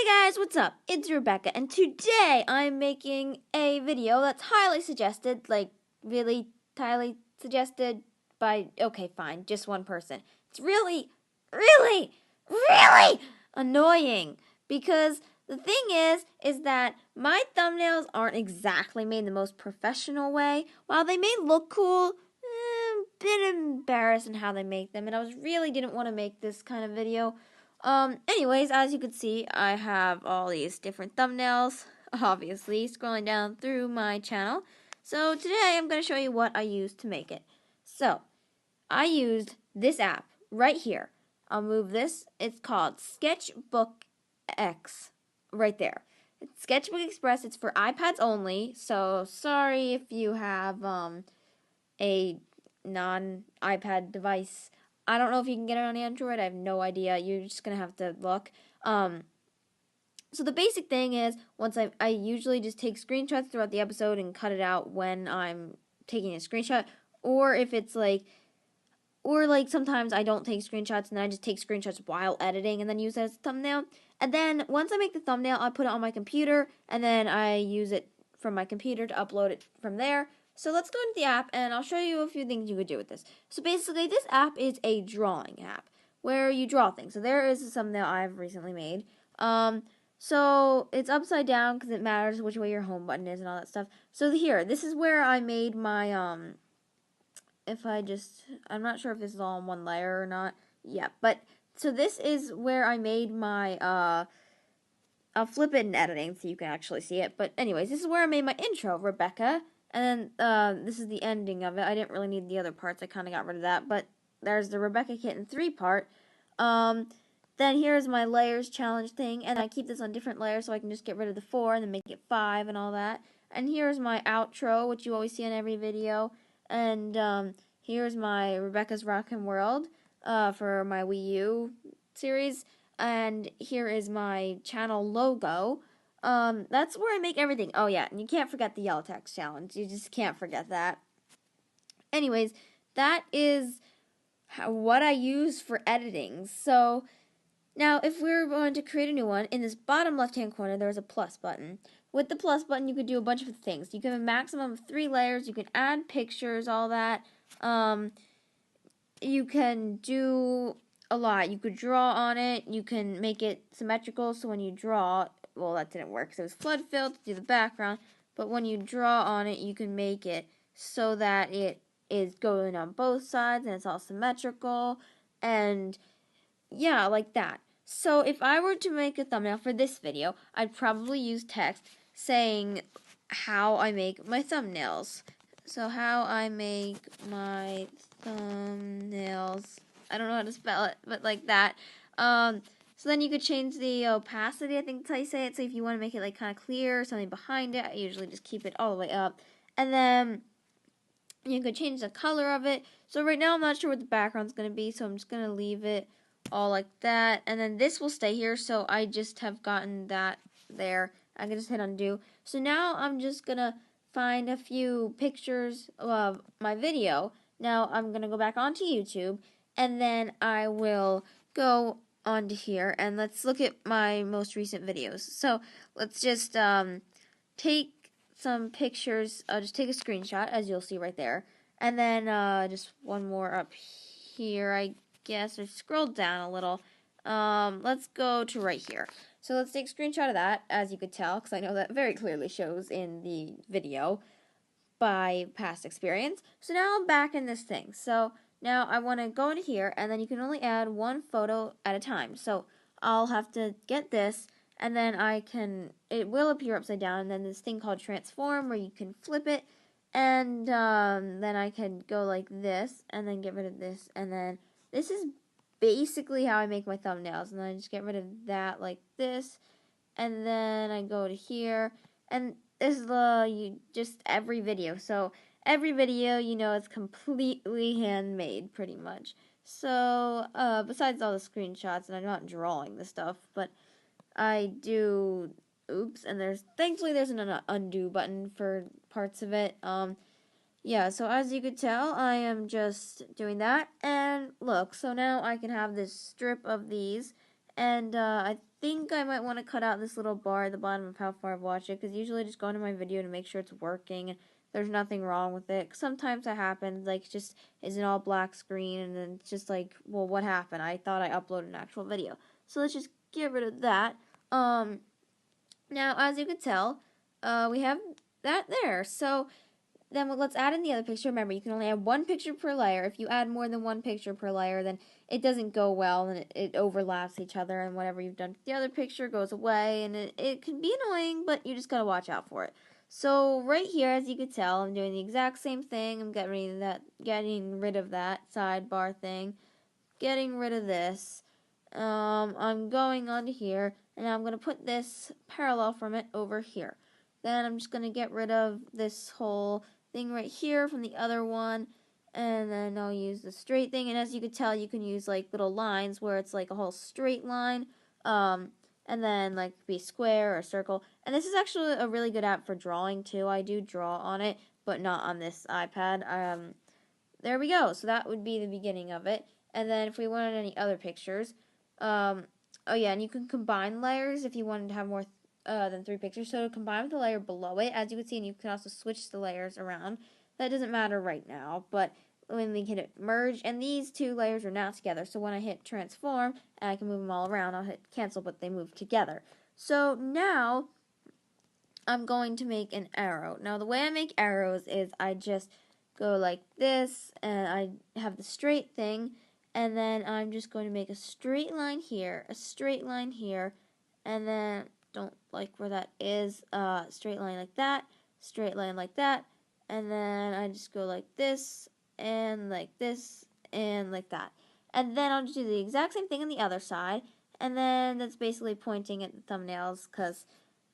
Hey guys, what's up? It's Rebecca, and today I'm making a video that's highly suggested, like really highly suggested by, okay, fine, just one person. It's really annoying because the thing is that my thumbnails aren't exactly made in the most professional way. While they may look cool, a bit embarrassed in how they make them, and I really didn't want to make this kind of video. Anyways, as you can see, I have all these different thumbnails, obviously, scrolling down through my channel. So today I'm going to show you what I used to make it. So, I used this app right here. I'll move this. It's called Sketchbook X, right there. It's Sketchbook Express. It's for iPads only, so sorry if you have a non-iPad device. I don't know if you can get it on Android. I have no idea. You're just going to have to look. So the basic thing is, I usually just take screenshots throughout the episode and cut it out when I'm taking a screenshot. Or if it's sometimes I don't take screenshots and then I just take screenshots while editing and then use it as a thumbnail. And then once I make the thumbnail, I put it on my computer and then I use it from my computer to upload it from there. So let's go into the app and I'll show you a few things you could do with this. So basically this app is a drawing app where you draw things. So there is a thumbnail I've recently made. So it's upside down because it matters which way your home button is and all that stuff. So here, this is where I made my, I'm not sure if this is all in one layer or not. Yeah, but, so this is where I made my, I'll flip it in editing so you can actually see it. But anyways, this is where I made my intro, Rebecca. And then this is the ending of it. I didn't really need the other parts. I kind of got rid of that. But there's the Rebecca Kitten 3 part. Then here's my layers challenge thing. And I keep this on different layers so I can just get rid of the 4 and then make it 5 and all that. And here's my outro, which you always see on every video. And here's my Rebecca's Rockin' World for my Wii U series. And here is my channel logo. That's where I make everything. Oh yeah, and you can't forget the yellow text challenge. You just can't forget that. Anyways, that is what I use for editing. So now if we're going to create a new one, in this bottom left-hand corner there's a plus button. With the plus button you could do a bunch of things. You can have a maximum of 3 layers. You can add pictures, all that. You can do a lot. You could draw on it. You can make it symmetrical, so when you draw, well, that didn't work, so it was flood fill to do the background, but when you draw on it, you can make it so that it is going on both sides, and it's all symmetrical, and yeah, like that. So if I were to make a thumbnail for this video, I'd probably use text saying how I make my thumbnails. So how I make my thumbnails. I don't know how to spell it, but like that. So then you could change the opacity, I think that's how you say it. So if you want to make it like kind of clear or something behind it, I usually just keep it all the way up. And then you could change the color of it. So right now I'm not sure what the background's going to be, so I'm just going to leave it all like that. And then this will stay here, so I just have gotten that there. I can just hit undo. So now I'm just going to find a few pictures of my video. Now I'm going to go back onto YouTube, and then I will go onto here, and let's look at my most recent videos. So let's just take some pictures. I'll just take a screenshot, as you'll see right there, and then just one more up here, I guess, or scroll down a little. Let's go to right here. So let's take a screenshot of that, as you could tell, because I know that very clearly shows in the video by past experience. So now I'm back in this thing. So now I want to go into here, and then you can only add one photo at a time. So I'll have to get this, and then it will appear upside down, and then this thing called transform where you can flip it, and then I can go like this, and then get rid of this, and then this is basically how I make my thumbnails, and then I just get rid of that like this, and then I go to here, and this is just every video. So every video, it's completely handmade, pretty much. So, besides all the screenshots, and I'm not drawing the stuff, but I do, and thankfully there's an undo button for parts of it. Yeah, so as you could tell, I am just doing that, and look, so now I can have this strip of these, And I think I might want to cut out this little bar at the bottom of how far I've watched it, because usually I just go into my video to make sure it's working and there's nothing wrong with it. Sometimes that happens, like, just is an all black screen, and then it's just like, well, what happened? I thought I uploaded an actual video. So let's just get rid of that. Now, as you can tell, we have that there. So then let's add in the other picture. Remember, you can only add one picture per layer. If you add more than one picture per layer, then it doesn't go well, and it overlaps each other, and whatever you've done with the other picture goes away, and it can be annoying, but you just gotta watch out for it. So right here, as you can tell, I'm doing the exact same thing. I'm getting rid of that sidebar thing, getting rid of this. I'm going onto here, and I'm going to put this parallel from it over here. Then I'm just going to get rid of this whole thing right here from the other one, and then I'll use the straight thing. And as you can tell, you can use like little lines where it's like a whole straight line, and then like be square or circle. And this is actually a really good app for drawing too. I do draw on it, but not on this iPad. There we go. So that would be the beginning of it. And then if we wanted any other pictures, oh yeah, and you can combine layers if you wanted to have more than 3 pictures. So to combine with the layer below it, as you can see, and you can also switch the layers around. That doesn't matter right now, but when we hit merge, and these 2 layers are now together. So when I hit transform, and I can move them all around, I'll hit cancel, but they move together. So now I'm going to make an arrow. Now the way I make arrows is I just go like this, and I have the straight thing, and then I'm just going to make a straight line here, a straight line here, and then don't like where that is, straight line like that, straight line like that, and then I just go like this, and like this, and like that. And then I'll just do the exact same thing on the other side, and then that's basically pointing at the thumbnails, because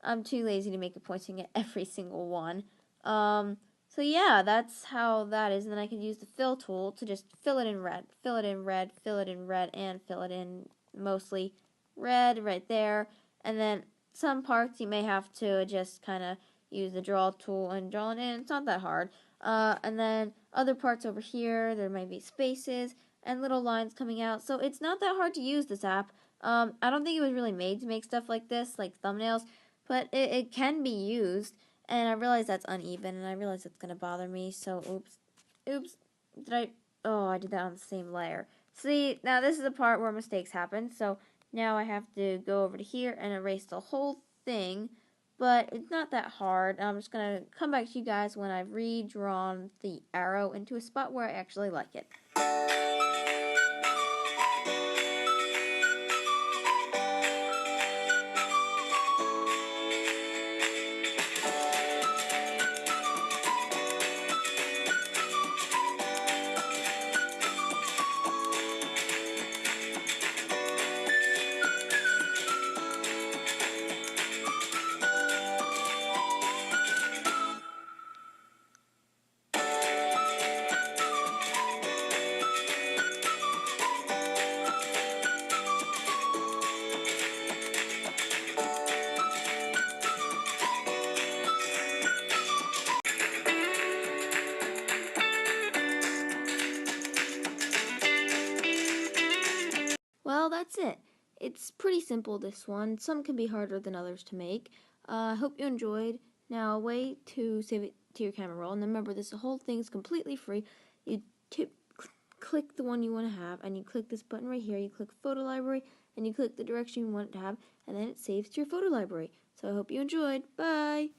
I'm too lazy to make it pointing at every single one. So yeah, that's how that is. And then I can use the fill tool to just fill it in red, fill it in red, fill it in red, and fill it in mostly red right there. And then some parts you may have to just kind of use the draw tool and draw it in. It's not that hard. And then other parts over here, there might be spaces and little lines coming out. So it's not that hard to use this app. I don't think it was really made to make stuff like this, like thumbnails, but it can be used. And I realize that's uneven, and I realize it's going to bother me, so oops, I did that on the same layer. See, now this is the part where mistakes happen, so now I have to go over to here and erase the whole thing, but it's not that hard. I'm just going to come back to you guys when I've redrawn the arrow into a spot where I actually like it. Well, that's it. It's pretty simple, this one. Some can be harder than others to make. I hope you enjoyed. Now, a way to save it to your camera roll, and remember, this whole thing is completely free. You click the one you want to have, and you click this button right here. You click Photo Library, and you click the direction you want it to have, and then it saves to your photo library. So I hope you enjoyed. Bye!